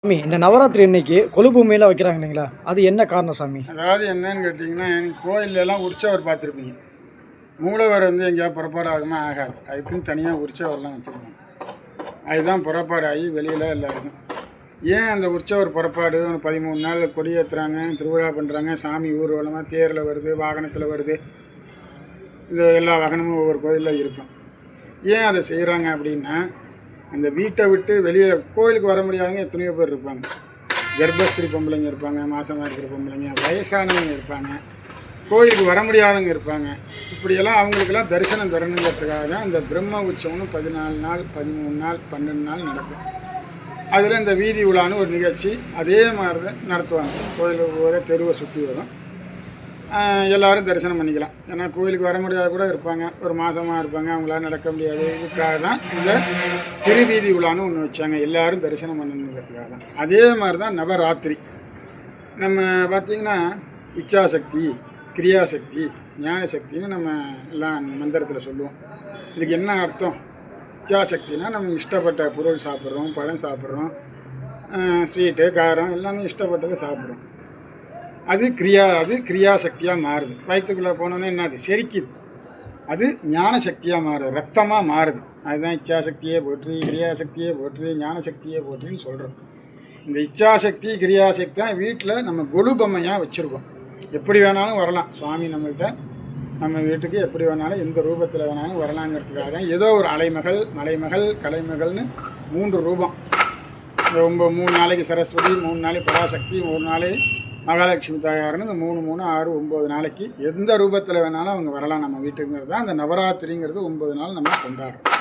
சாமி, இந்த நவராத்திரி அன்னைக்கு கொழுப்பு மீன்லாம் வைக்கிறாங்க இல்லைங்களா? அது என்ன காரணம் சாமி? அதாவது என்னன்னு கேட்டிங்கன்னா, கோயிலெல்லாம் உற்சவர் பார்த்துருப்பீங்க. மூலவர் எங்கேயாவது புறப்பாடு ஆகுமா? ஆகாது. அதுக்குன்னு தனியாக உற்சவர்லாம் வச்சுருக்காங்க. அதுதான் புறப்பாடு ஆகி வெளியில் எல்லாருக்கும். ஏன் அந்த உற்சவர் புறப்பாடு 13 நாள் கொடி ஏற்றுறாங்க, திருவிழா பண்ணுறாங்க, சாமி ஊர்வலமாக தேரில் வருது, வாகனத்தில் வருது. இந்த எல்லா வாகனமும் ஒவ்வொரு கோயிலில் இருக்கும். ஏன் அதை செய்கிறாங்க அப்படின்னா, அந்த வீட்டை விட்டு வெளியே கோயிலுக்கு வர முடியாதவங்க எத்தனையோ பேர் இருப்பாங்க. கர்ப்பஸ்திரி பொம்பளைங்க இருப்பாங்க, மாதமாக இருக்கிற பொம்பளைங்க, வயசானவங்க இருப்பாங்க, கோயிலுக்கு வர முடியாதவங்க இருப்பாங்க. இப்படியெல்லாம் அவங்களுக்கெல்லாம் தரிசனம் தரணுங்கிறதுக்காக தான் இந்த பிரம்ம உற்சவம்னு 14 நாள், 13 நாள், 12 நாள் நடக்கும். அதில் இந்த வீதி உலான்னு ஒரு நிகழ்ச்சி அதே மாதிரி தான் நடத்துவாங்க. கோயில் ஒரே தெருவை சுற்றி வரும். எல்லோரும் தரிசனம் பண்ணிக்கலாம். ஏன்னா கோயிலுக்கு வர முடியாத கூட இருப்பாங்க, ஒரு மாதமாக இருப்பாங்க, அவங்களால நடக்க முடியாது. இதுக்காக தான் இந்த திருவீதி உலான்னு ஒன்று வச்சாங்க, எல்லோரும் தரிசனம் பண்ணணுங்கிறதுக்காக தான். அதே மாதிரி தான் நவராத்திரி. நம்ம பார்த்திங்கன்னா இச்சாசக்தி, கிரியாசக்தி, ஞானசக்தின்னு நம்ம எல்லாம் மந்திரத்தில் சொல்லுவோம். இதுக்கு என்ன அர்த்தம்? இச்சாசக்தினா நம்ம இஷ்டப்பட்ட பொருள் சாப்பிட்றோம், பழம் சாப்பிட்றோம், ஸ்வீட்டு, காரம் எல்லாமே இஷ்டப்பட்டதை சாப்பிட்றோம். அது கிரியாசக்தியாக மாறுது. வயிற்றுக்குள்ளே போனோன்னே என்னது செரிக்குது. அது ஞான சக்தியாக மாறுது, ரத்தமாக மாறுது. அதுதான் இச்சாசக்தியே போற்றி, கிரியாசக்தியே போற்றி, ஞானசக்தியே போற்றின்னு சொல்கிறோம். இந்த இச்சாசக்தி கிரியாசக்தி தான் வீட்டில் நம்ம கொலு பொம்மையாக வச்சுருக்கோம். எப்படி வேணாலும் வரலாம் சுவாமி நம்மகிட்ட, நம்ம வீட்டுக்கு எப்படி வேணாலும் எந்த ரூபத்தில் வேணாலும் வரலாங்கிறதுக்காக தான் ஏதோ ஒரு அலைமகள், மலைமகள், கலைமகள்னு 3 ரூபம். இந்த 3 நாளைக்கு சரஸ்வதி, 3 நாளைக்கு பராசக்தி, 1 நாளைக்கு மகாலட்சுமி தாயார்னு இந்த 3, 3, 6, 9 நாளைக்கு எந்த ரூபத்தில் வேணாலும் அவங்க வரலாம் நம்ம வீட்டுங்கிறது தான் அந்த நவராத்திரிங்கிறது. 9 நாள் நம்ம கொண்டாடுறோம்.